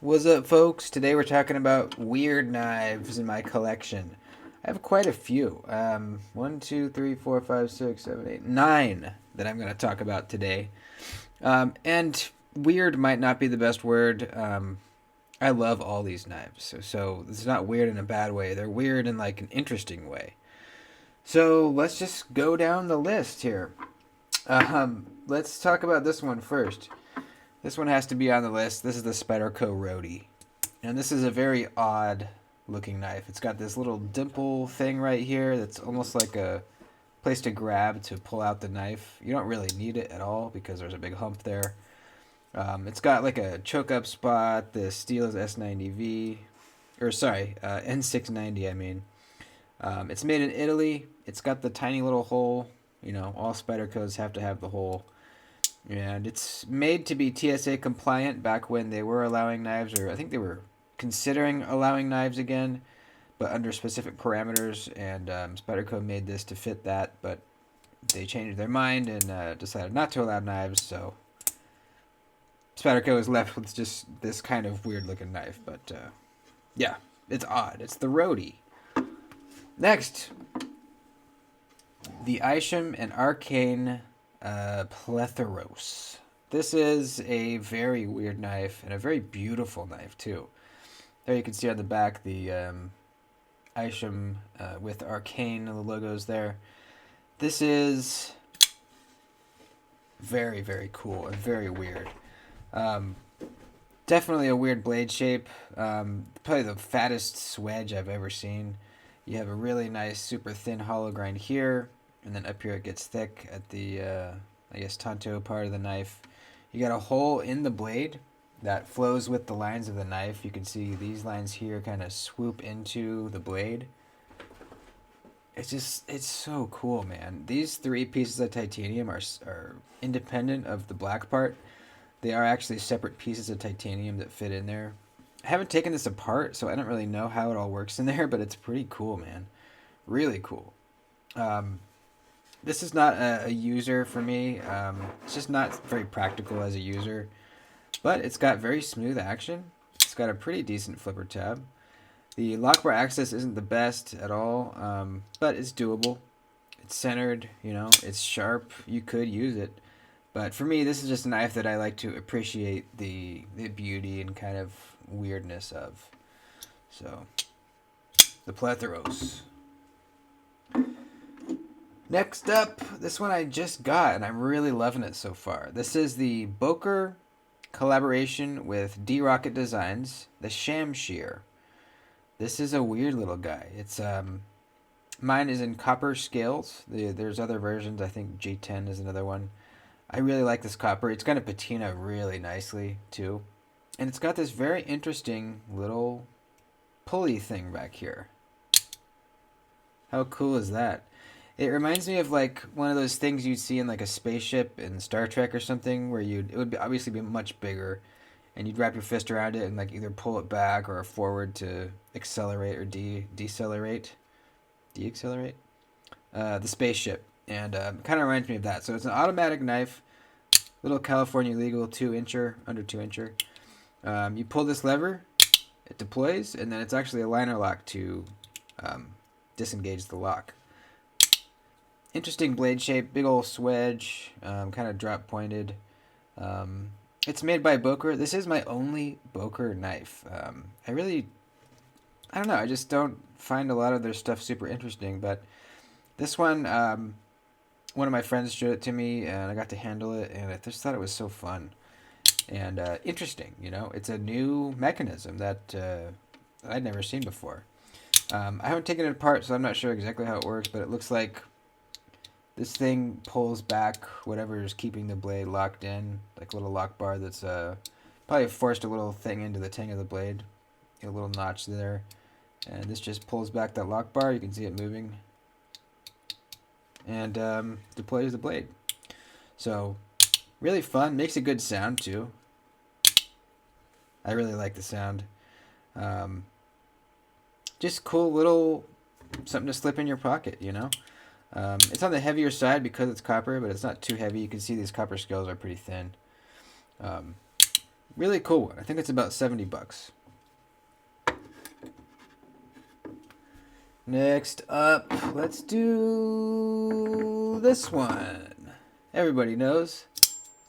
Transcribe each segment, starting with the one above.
What's up, folks? Today we're talking about weird knives in my collection. I have quite a few. One, two, three, four, five, six, seven, eight, nine that I'm going to talk about today. And weird might not be the best word. I love all these knives, so it's not weird in a bad way. They're weird in like an interesting way. So let's just go down the list here. Let's talk about this one first. This one has to be on the list. This is the Spyderco Roadie. And this is a very odd looking knife. It's got this little dimple thing right here that's almost like a place to grab to pull out the knife. You don't really need it at all because there's a big hump there. It's got like a choke up spot. The steel is S90V. N690, I mean. It's made in Italy. It's got the tiny little hole. You know, all Spydercos have to have the hole. And it's made to be TSA compliant back when they were allowing knives, or I think they were considering allowing knives again, but under specific parameters. And Spyderco made this to fit that, but they changed their mind and decided not to allow knives. So Spyderco is left with just this kind of weird looking knife. But yeah, it's odd. It's the Roadie. Next, the Isham and Arcane Plethoros. This is a very weird knife and a very beautiful knife too. There you can see on the back the Isham with Arcane, the logos there. This is very, very cool and very weird. Um, Definitely a weird blade shape. Probably the fattest swedge I've ever seen. You have a really nice, super thin hollow grind here, and then up here it gets thick at the, I guess, tanto part of the knife. You got a hole in the blade that flows with the lines of the knife. You can see these lines here kind of swoop into the blade. It's so cool, man. These three pieces of titanium are independent of the black part. They are actually separate pieces of titanium that fit in there. I haven't taken this apart, so I don't really know how it all works in there, but it's pretty cool, man. Really cool. Um, this is not a user for me. It's just not very practical as a user, but it's got very smooth action. It's got a pretty decent flipper tab. The lock bar access isn't the best at all, but it's doable. It's centered, you know, it's sharp. You could use it. But for me, this is just a knife that I like to appreciate the beauty and kind of weirdness of. So, the Plethoros. Next up, this one I just got, and I'm really loving it so far. This is the Boker collaboration with D-Rocket Designs, the Shamshear. This is a weird little guy. It's mine is in copper scales. There's other versions. I think G10 is another one. I really like this copper. It's going to patina really nicely too. And it's got this very interesting little pulley thing back here. How cool is that? It reminds me of like one of those things you'd see in like a spaceship in Star Trek or something where it would obviously be much bigger and you'd wrap your fist around it and like either pull it back or forward to accelerate or decelerate. Deaccelerate? The spaceship. And kind of reminds me of that. So it's an automatic knife, little California legal 2-incher, under 2-incher. You pull this lever, it deploys, and then it's actually a liner lock to disengage the lock. Interesting blade shape, big old swedge, kind of drop pointed. It's made by Boker. This is my only Boker knife. I don't know, I just don't find a lot of their stuff super interesting, but this one of my friends showed it to me, and I got to handle it, and I just thought it was so fun and interesting. You know, it's a new mechanism that I'd never seen before. I haven't taken it apart, so I'm not sure exactly how it works, but it looks like this thing pulls back whatever is keeping the blade locked in, like a little lock bar that's probably forced a little thing into the tang of the blade, a little notch there, and this just pulls back that lock bar. You can see it moving and deploys the blade. So really fun, makes a good sound too. I really like the sound. Um, just cool little something to slip in your pocket, you know. It's on the heavier side because it's copper, but it's not too heavy. You can see these copper scales are pretty thin. Um, Really cool one. I think it's about 70 bucks. Next up, let's do this one. Everybody knows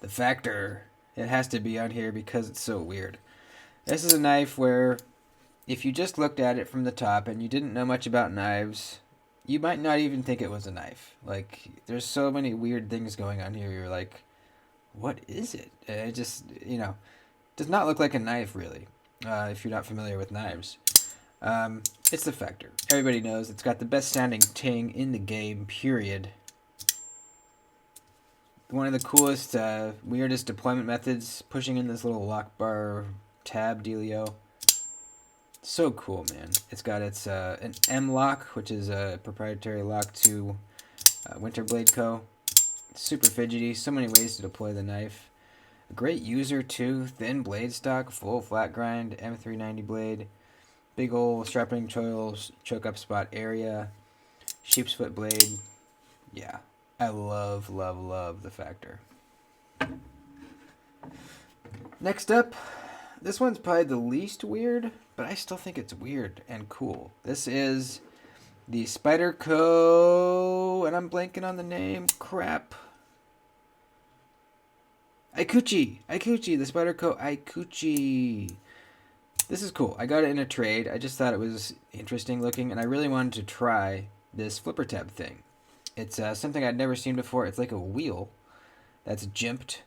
the Factor. It has to be on here because it's so weird. This is a knife where if you just looked at it from the top and you didn't know much about knives, you might not even think it was a knife. Like, there's so many weird things going on here. You're like, what is it? It just, does not look like a knife, really, if you're not familiar with knives. It's the Factor. Everybody knows it's got the best sounding ting in the game, period. One of the coolest, weirdest deployment methods, pushing in this little lock bar tab dealio. So cool, man. It's got an M lock, which is a proprietary lock to Winterblade Co. Super fidgety, so many ways to deploy the knife. A great user too, thin blade stock, full flat grind, M390 blade, big ol' sharpening choils, choke up spot area, sheep's foot blade. Yeah, I love, love, love the Factor. Next up, this one's probably the least weird, but I still think it's weird and cool. This is the Spyderco, and I'm blanking on the name. Crap. Ikuchi, the Spyderco Ikuchi. This is cool. I got it in a trade. I just thought it was interesting looking, and I really wanted to try this flipper tab thing. It's something I'd never seen before. It's like a wheel that's jimped,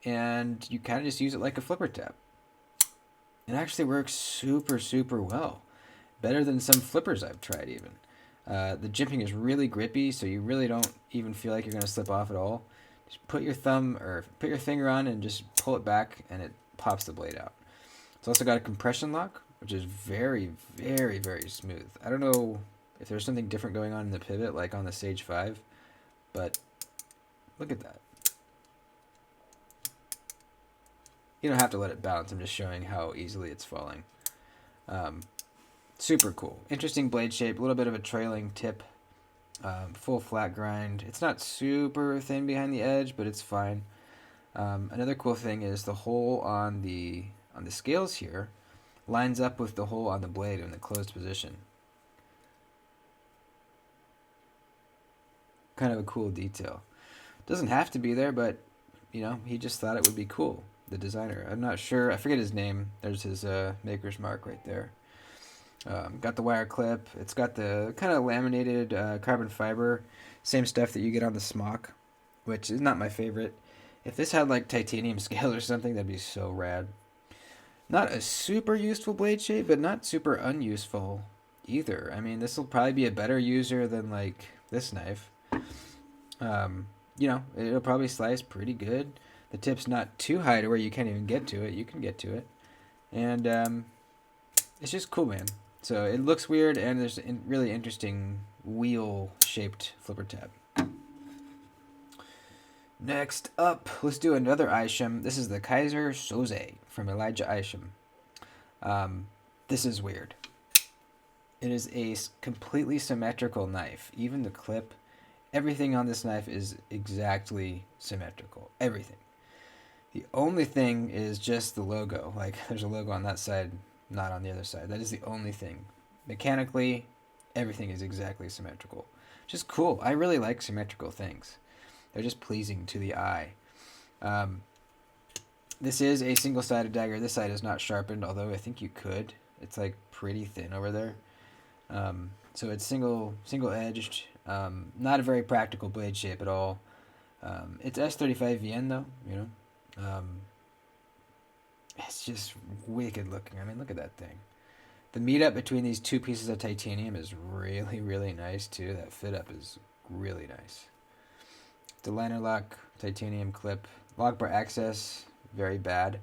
and you kind of just use it like a flipper tab. It actually works super, super well. Better than some flippers I've tried even. The jimping is really grippy, so you really don't even feel like you're going to slip off at all. Just put your finger on and just pull it back, and it pops the blade out. It's also got a compression lock, which is very, very, very smooth. I don't know if there's something different going on in the pivot, like on the Sage 5, but look at that. You don't have to let it bounce. I'm just showing how easily it's falling. Super cool. Interesting blade shape, a little bit of a trailing tip. Full flat grind. It's not super thin behind the edge, but it's fine. Another cool thing is the hole on the scales here lines up with the hole on the blade in the closed position. Kind of a cool detail. Doesn't have to be there, but he just thought it would be cool. The designer. I'm not sure. I forget his name. There's his maker's mark right there. Got the wire clip. It's got the kind of laminated carbon fiber, same stuff that you get on the Smock, which is not my favorite. If this had like titanium scale or something, that'd be so rad. Not a super useful blade shape, but not super unuseful either. I mean, this will probably be a better user than like this knife. It'll probably slice pretty good. The tip's not too high to where you can't even get to it. You can get to it. And it's just cool, man. So it looks weird, and there's a really interesting wheel-shaped flipper tab. Next up, let's do another Isham. This is the Kaiser Soze from Elijah Isham. This is weird. It is a completely symmetrical knife. Even the clip, everything on this knife is exactly symmetrical. Everything. The only thing is just the logo. Like, there's a logo on that side, not on the other side. That is the only thing. Mechanically, everything is exactly symmetrical. Just cool. I really like symmetrical things. They're just pleasing to the eye. This is a single-sided dagger. This side is not sharpened, although I think you could. It's like pretty thin over there. So it's single-edged. Not a very practical blade shape at all. It's S35 VN though, It's just wicked looking. I mean, look at that thing. The meetup between these two pieces of titanium is really, really nice too. That fit up is really nice. The liner lock, titanium clip, lock bar access, very bad.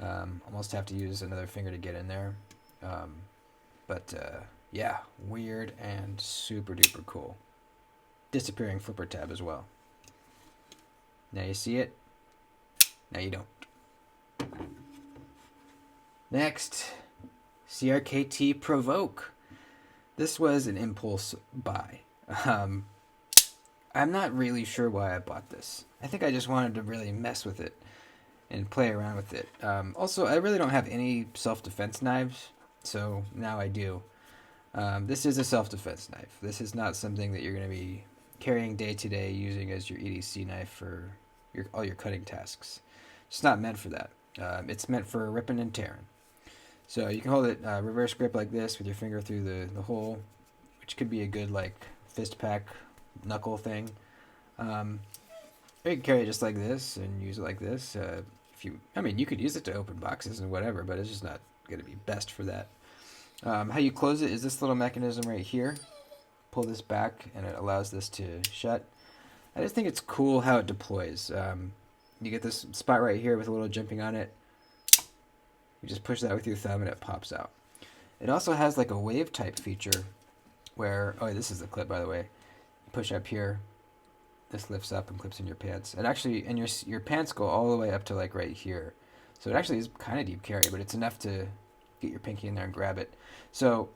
Almost have to use another finger to get in there. Yeah, weird and super duper cool. Disappearing flipper tab as well. Now you see it. Now you don't. Next, CRKT Provoke. This was an impulse buy. I'm not really sure why I bought this. I think I just wanted to really mess with it. and play around with it. Also, I really don't have any self-defense knives, so now I do. This is a self-defense knife. This is not something that you're going to be carrying day to day using as your EDC knife for all your cutting tasks. It's not meant for that. It's meant for ripping and tearing. So you can hold it reverse grip like this with your finger through the hole, which could be a good like fist pack knuckle thing. Or you can carry it just like this and use it like this. You could use it to open boxes and whatever, but it's just not going to be best for that. How you close it is this little mechanism right here. Pull this back and it allows this to shut. I just think it's cool how it deploys. You get this spot right here with a little jimping on it. You just push that with your thumb and it pops out. It also has like a wave type feature where, this is the clip by the way. You push up here, this lifts up and clips in your pants. It actually, and your pants go all the way up to like right here. So it actually is kind of deep carry, but it's enough to get your pinky in there and grab it. So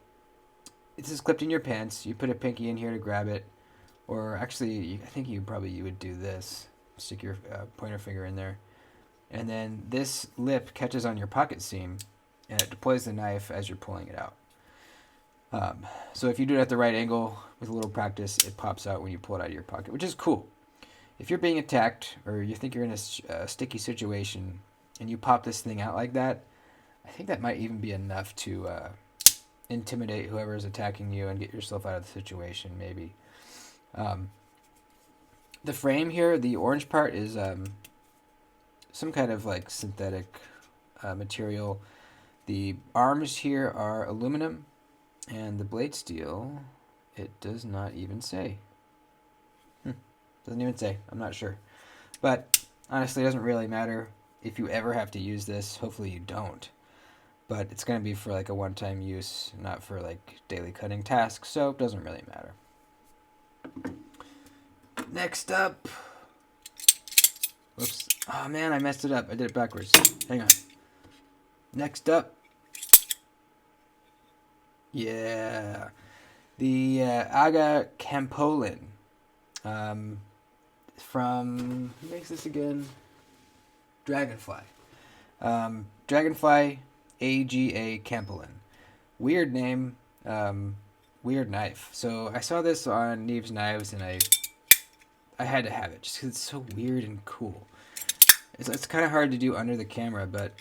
this is clipped in your pants. You put a pinky in here to grab it. Or actually, I think you would do this. Stick your pointer finger in there. And then this lip catches on your pocket seam, and it deploys the knife as you're pulling it out. So if you do it at the right angle with a little practice, it pops out when you pull it out of your pocket, which is cool. If you're being attacked or you think you're in a sticky situation and you pop this thing out like that, I think that might even be enough to intimidate whoever is attacking you and get yourself out of the situation, maybe. The frame here, the orange part, is some kind of like synthetic material. The arms here are aluminum, and the blade steel, it does not even say. Doesn't even say. I'm not sure. But honestly, it doesn't really matter if you ever have to use this. Hopefully you don't. But it's going to be for like a one-time use, not for like daily cutting tasks, so it doesn't really matter. Next up. Whoops. Oh man, I messed it up. I did it backwards. Hang on. Next up. Yeah. The Aga Campolin. From, who makes this again? Dragonfly. Dragonfly AGA Campolin. Weird name. Weird knife. So I saw this on Neve's Knives and I had to have it just because it's so weird and cool. It's kind of hard to do under the camera, but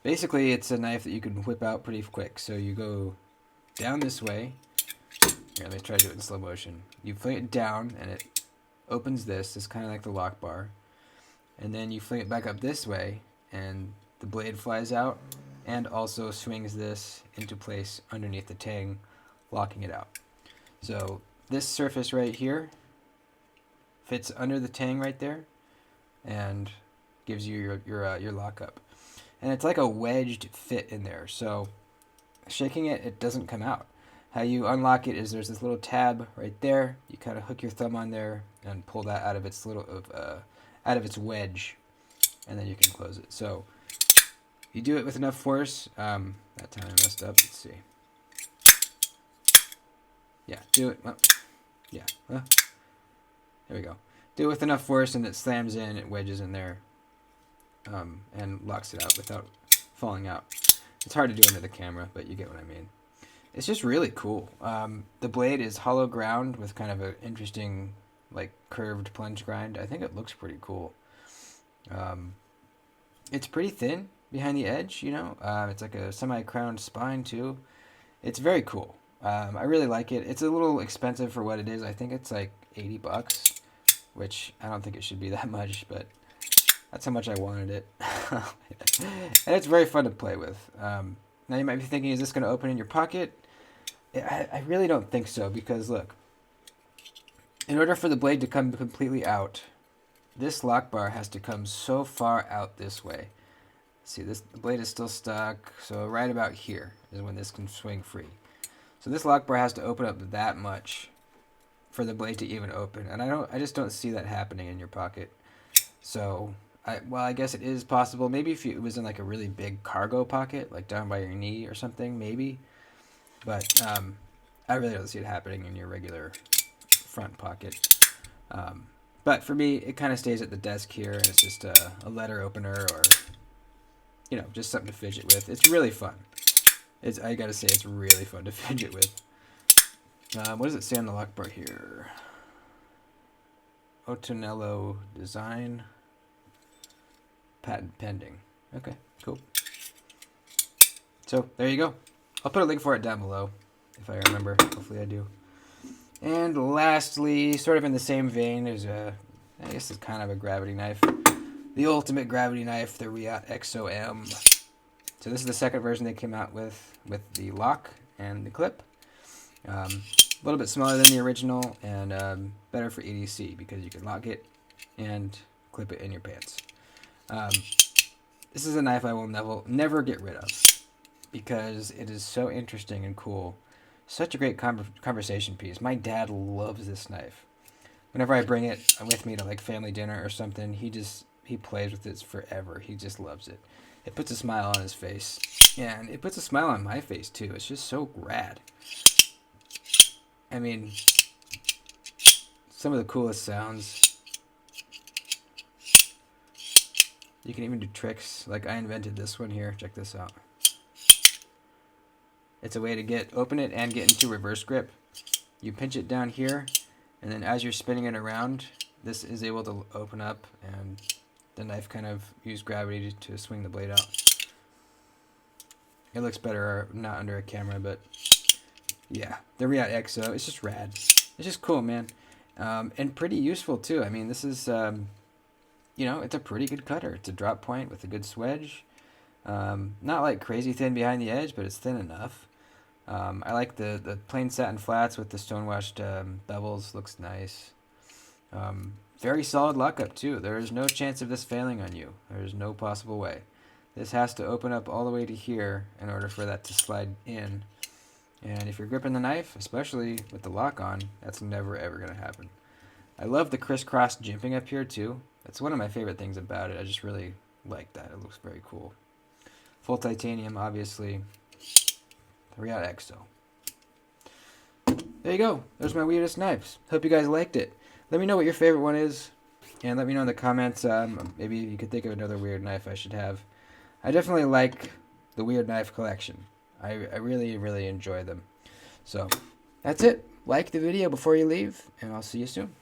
basically it's a knife that you can whip out pretty quick. So you go down this way. Here, let me try to do it in slow motion. You fling it down and it opens this. It's kind of like the lock bar. And then you fling it back up this way and the blade flies out and also swings this into place underneath the tang, locking it out. So this surface right here fits under the tang right there and gives you your lockup. And it's like a wedged fit in there. So shaking it, it doesn't come out. How you unlock it is there's this little tab right there. You kind of hook your thumb on there and pull that out of its out of its wedge, and then you can close it. So you do it with enough force. That time I messed up. Let's see. Yeah, do it. Well, yeah. There we go. Do it with enough force, and it slams in. It wedges in there, and locks it out without falling out. It's hard to do under the camera, but you get what I mean. It's just really cool. The blade is hollow ground with kind of an interesting, like, curved plunge grind. I think it looks pretty cool. It's pretty thin behind the edge, you know. It's like a semi-crowned spine, too. It's very cool. I really like it. It's a little expensive for what it is. I think it's like $80, which I don't think it should be that much, but that's how much I wanted it. And it's very fun to play with. Now you might be thinking, is this going to open in your pocket? I really don't think so, because look, in order for the blade to come completely out, this lock bar has to come so far out this way. See, the blade is still stuck, so right about here is when this can swing free. So this lock bar has to open up that much for the blade to even open, and I just don't see that happening in your pocket. So I guess it is possible. Maybe if it was in like a really big cargo pocket, like down by your knee or something, maybe. But I really don't see it happening in your regular front pocket. But for me, it kind of stays at the desk here, and it's just a letter opener or, just something to fidget with. It's really fun. I gotta say, it's really fun to fidget with. What does it say on the lock bar here? Otonello design. Patent pending. Okay, cool. So, there you go. I'll put a link for it down below, if I remember. Hopefully I do. And lastly, sort of in the same vein, there's I guess it's kind of a gravity knife. The ultimate gravity knife, the Riot XO-M. So this is the second version they came out with the lock and the clip. A little bit smaller than the original and better for EDC because you can lock it and clip it in your pants. This is a knife I will never get rid of because it is so interesting and cool. Such a great conversation piece. My dad loves this knife. Whenever I bring it with me to like family dinner or something, he plays with it forever. He just loves it. It puts a smile on his face. Yeah, and it puts a smile on my face too. It's just so rad. I mean, some of the coolest sounds. You can even do tricks. Like I invented this one here. Check this out. It's a way to open it and get into reverse grip. You pinch it down here, and then as you're spinning it around, this is able to open up, and the knife kind of use gravity to swing the blade out. It looks better not under a camera, but yeah, the Riot XO, it's just rad. It's just cool, man, and pretty useful too. I mean, this is, it's a pretty good cutter. It's a drop point with a good swedge. Not like crazy thin behind the edge, but it's thin enough. I like the plain satin flats with the stonewashed bevels. Looks nice. Very solid lockup too. There is no chance of this failing on you. There is no possible way. This has to open up all the way to here in order for that to slide in. And if you're gripping the knife, especially with the lock on, that's never ever going to happen. I love the crisscross jimping up here too. That's one of my favorite things about it. I just really like that. It looks very cool. Full titanium, obviously. The Riot XO. There you go. There's my weirdest knives. Hope you guys liked it. Let me know what your favorite one is. And let me know in the comments. Maybe you could think of another weird knife I should have. I definitely like the weird knife collection. I really, really enjoy them. So, that's it. Like the video before you leave. And I'll see you soon.